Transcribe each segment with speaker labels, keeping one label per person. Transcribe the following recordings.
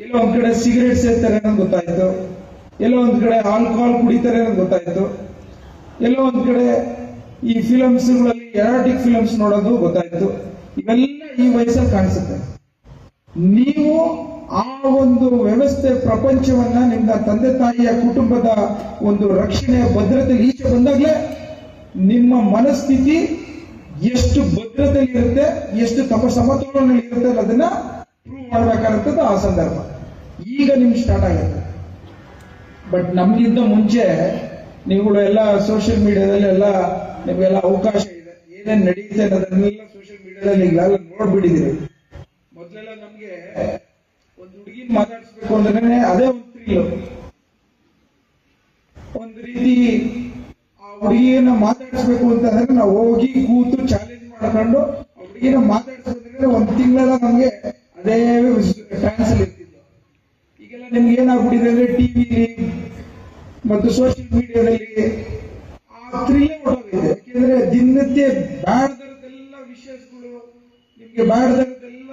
Speaker 1: ಎಲ್ಲೋ ಒಂದ್ ಕಡೆ ಸಿಗರೇಟ್ ಸೇರ್ತಾರೆ ಅನ್ನೋದು ಗೊತ್ತಾಯ್ತು, ಎಲ್ಲೋ ಒಂದ್ ಕಡೆ ಆಲ್ಕೋಹಾಲ್ ಕುಡಿತಾರೆ ಅನ್ನೋದು ಗೊತ್ತಾಯ್ತು, ಎಲ್ಲೋ ಒಂದ್ ಕಡೆ ಈ ಫಿಲಮ್ಸ್ಗಳಲ್ಲಿ ಎರಾಟಿಕ್ ಫಿಲಮ್ಸ್ ನೋಡೋದು ಗೊತ್ತಾಯ್ತು. ಇವೆಲ್ಲ ಈ ವಯಸ್ಸಲ್ಲಿ ಕಾಣಿಸುತ್ತೆ. ನೀವು ಆ ಒಂದು ವ್ಯವಸ್ಥೆ ಪ್ರಪಂಚವನ್ನ ನಿಮ್ಮ ತಂದೆ ತಾಯಿಯ ಕುಟುಂಬದ ಒಂದು ರಕ್ಷಣೆಯ ಭದ್ರತೆ ಈಚೆ ಬಂದಾಗಲೇ ನಿಮ್ಮ ಮನಸ್ಥಿತಿ ಎಷ್ಟು ಭದ್ರತೆಯಲ್ಲಿ ಇರುತ್ತೆ, ಎಷ್ಟು ಸಮತೋಲನಲ್ಲಿ ಇರುತ್ತೆ ಅನ್ನೋದನ್ನ ಪ್ರೂವ್ ಮಾಡಬೇಕಾದಂಥದ್ದು ಆ ಸಂದರ್ಭ. ಈಗ ನಿಮ್ಗೆ ಸ್ಟಾರ್ಟ್ ಆಗುತ್ತೆ. ಬಟ್ ನಮ್ಗಿಂತ ಮುಂಚೆ ನೀವುಗಳು ಎಲ್ಲ ಸೋಷಿಯಲ್ ಮೀಡಿಯಾದಲ್ಲಿ ಎಲ್ಲ ನಿಮ್ಗೆಲ್ಲ ಅವಕಾಶ ಇದೆ, ಏನೇನ್ ನಡೆಯುತ್ತೆ ಅನ್ನೋದನ್ನೆಲ್ಲ ಸೋಷಿಯಲ್ ಮೀಡಿಯಾದಲ್ಲಿ ಈಗಲೆಲ್ಲ ನೋಡ್ಬಿಟ್ಟಿದ್ದೀರಿ. ಮೊದಲೆಲ್ಲ ನಮ್ಗೆ ಒಂದು ಹುಡುಗಿನ ಮಾತಾಡಿಸ್ಬೇಕು ಅಂದ್ರೆ ಅದೇ ಒಂದು ಥ್ರಿಲ್. ಒಂದು ರೀತಿ ಆ ಹುಡುಗಿಯನ್ನ ಮಾತಾಡಿಸ್ಬೇಕು ಅಂತಂದ್ರೆ ನಾವು ಹೋಗಿ ಕೂತು ಚಾಲೆಂಜ್ ಮಾಡ್ಕೊಂಡು ಆ ಹುಡುಗಿನ ಮಾತಾಡಿಸ್ಬೇಕಂದ್ರೆ ಒಂದು ತಿಂಗಳೆಲ್ಲ ನಮ್ಗೆ ಅದೇ ಟ್ರಾನ್ಸ್ ಅಲ್ಲಿ ಇರ್ತಿದ್ವು. ಈಗೆಲ್ಲ ನಿಮ್ಗೆ ಏನಾಗ್ಬಿಟ್ಟಿದೆ ಅಂದ್ರೆ ಟಿವಿಲಿ ಮತ್ತು ಸೋಷಿಯಲ್ ಮೀಡಿಯಾದಲ್ಲಿ ಆ ಥ್ರಿಲ್ಲೇ ಹೊರಟೋಗಿದೆ. ಯಾಕೆಂದ್ರೆ ದಿನಕ್ಕೆ ಬ್ಯಾಡ್ದರದೆಲ್ಲ ವಿಷಯಗಳು ನಿಮ್ಗೆ ಬ್ಯಾಡ್ದರದೆಲ್ಲ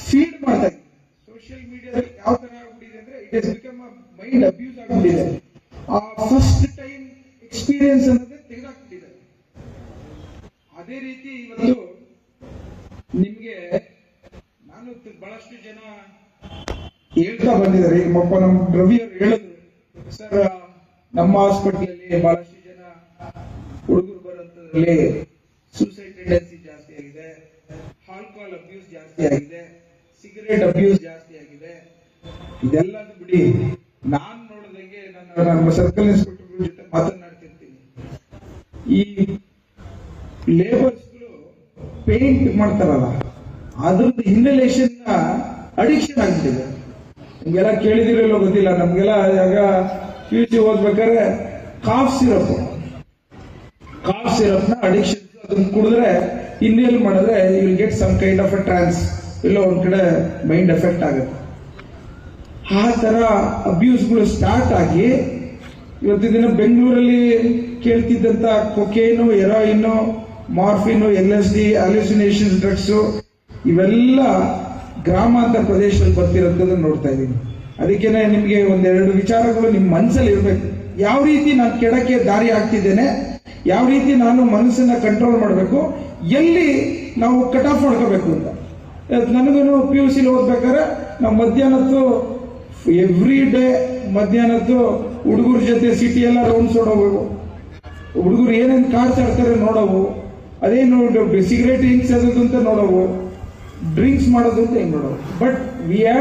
Speaker 1: ಫೀಡ್ ಮಾಡ್ತಾ ಇದೆ. ಸೋಷಿಯಲ್ ಮೀಡಿಯಾದಲ್ಲಿ ಯಾವ ತರ ಆಗ್ಬಿಟ್ಟಿದೆ ಅಂದ್ರೆ it is become mind abuse ಆಗ್ಬಿಟ್ಟಿದೆ. ಆ ಫಸ್ಟ್ ಟೈಮ್ ಎಕ್ಸ್ಪೀರಿಯನ್ಸ್ ಅನ್ನೋದೇ ತೆಗೆದಾಕ್ಬಿಟ್ಟಿದೆ. ಅದೇ ರೀತಿ ಇವತ್ತು ನಿಮ್ಗೆ ನಾನು ಬಹಳಷ್ಟು ಜನ ಹೇಳ್ತಾ ಬಂದಿದ್ದಾರೆ. ಈಗ ನಮ್ಮ ರವಿ ಅವರು ಹೇಳಿದ್ರು, ಸರ್ ನಮ್ಮ ಹಾಸ್ಪಿಟಲ್ ಅಲ್ಲಿ ಬಹಳಷ್ಟು ಜನ ಹುಡುಗರು ಬರೋದ್ರಲ್ಲಿ ಸೂಸೈಡ್ ಟೆಂಡೆನ್ಸಿ ಜಾಸ್ತಿ ಆಗಿದೆ, ಆಲ್ಕೋಹಾಲ್ ಅಬ್ಯೂಸ್ ಜಾಸ್ತಿ ಆಗಿದೆ, ಸಿಗರೇಟ್ ಅಬ್ಯೂಸ್ ಜಾಸ್ತಿ ಆಗಿದೆ. ಇದೆಲ್ಲ ಬಿಡಿ, ನಾನ್ ನೋಡಿದಂಗೆ ನಮ್ಮ ಸರ್ಕಲ್ ಇನ್ಸ್ಪೆಕ್ಟರ್ ಜೊತೆ ಮಾತನಾಡ್ತಿರ್ತೀನಿ. ಈ ಲೇಬರ್ಸ್ಗಳು ಪೇಂಟ್ ಮಾಡ್ತಾರಲ್ಲ, ಅದ್ರದ್ದು ಇನ್ಹಲೇಷನ್ ಅಡಿಕ್ಷನ್ ಆಗ್ಬಿಟ್ಟಿದೆ. ನಿಮ್ಗೆಲ್ಲ ಕೇಳಿದಿರಲ್ಲ ಗೊತ್ತಿಲ್ಲ, ನಮ್ಗೆಲ್ಲ ಆಗ PUC ಓದ್ಬೇಕಾದ್ರೆ ಕಾಫ್ ಸಿರಪ್ ನ ಅಡಿಕ್ಷನ್, ಅದನ್ನ ಕುಡಿದ್ರೆ ಇನ್ಹೇಲ್ ಮಾಡಿದ್ರೆ you will get some kind of a trance, ಇಲ್ಲ ಒಂದ್ ಕಡೆ ಮೈಂಡ್ ಎಫೆಕ್ಟ್ ಆಗುತ್ತೆ. ಆ ತರ ಅಬ್ಯೂಸ್ಗಳು ಸ್ಟಾರ್ಟ್ ಆಗಿ ಇವತ್ತಿನ ದಿನ ಬೆಂಗಳೂರಲ್ಲಿ ಕೇಳ್ತಿದ್ದಂತ ಕೊಕೇನು, ಹೆರಾಯಿನ್, ಮಾರ್ಫಿನ್, LSD, ಅಲ್ಯೂಸಿನೇಷನ್ ಡ್ರಗ್ಸ್ ಇವೆಲ್ಲ ಗ್ರಾಮಾಂತರ ಪ್ರದೇಶದಲ್ಲಿ ಬರ್ತಿರೋದನ್ನ ನೋಡ್ತಾ ಇದ್ದೀನಿ. ಅದಕ್ಕೇನೆ ನಿಮ್ಗೆ ಒಂದೆರಡು ವಿಚಾರಗಳು ನಿಮ್ಮ ಮನಸ್ಸಲ್ಲಿ ಇರಬೇಕು. ಯಾವ ರೀತಿ ನಾನು ಕೆಡಕ್ಕೆ ದಾರಿ ಆಗ್ತಿದ್ದೇನೆ, ಯಾವ ರೀತಿ ನಾನು ಮನಸ್ಸನ್ನ ಕಂಟ್ರೋಲ್ ಮಾಡಬೇಕು, ಎಲ್ಲಿ ನಾವು ಕಟ್ ಆಫ್ ಮಾಡ್ಕೋಬೇಕು ಅಂತ. ನನಗೂ PUC ಓದ್ಬೇಕಾದ್ರೆ ನಾವು ಮಧ್ಯಾಹ್ನದ್ದು ಎವ್ರಿ ಡೇ ಮಧ್ಯಾಹ್ನದ್ದು ಹುಡುಗರ ಜೊತೆ ಸಿಟಿ ಎಲ್ಲ ರೌಂಡ್ಸ್ ಹೊಡೋವು, ಹುಡುಗರು ಏನೇನು ಕಾಡ್ತಾಡ್ತಾರೆ ನೋಡೋವು, ಅದೇನು ಸಿಗರೇಟ್ ಹಿಂಗ್ ಸೇದೋದು ಅಂತ ನೋಡೋವು, ಡ್ರಿಂಕ್ಸ್ ಮಾಡೋದು ಅಂತ ಹೆಂಗ್ ನೋಡೋವು. But we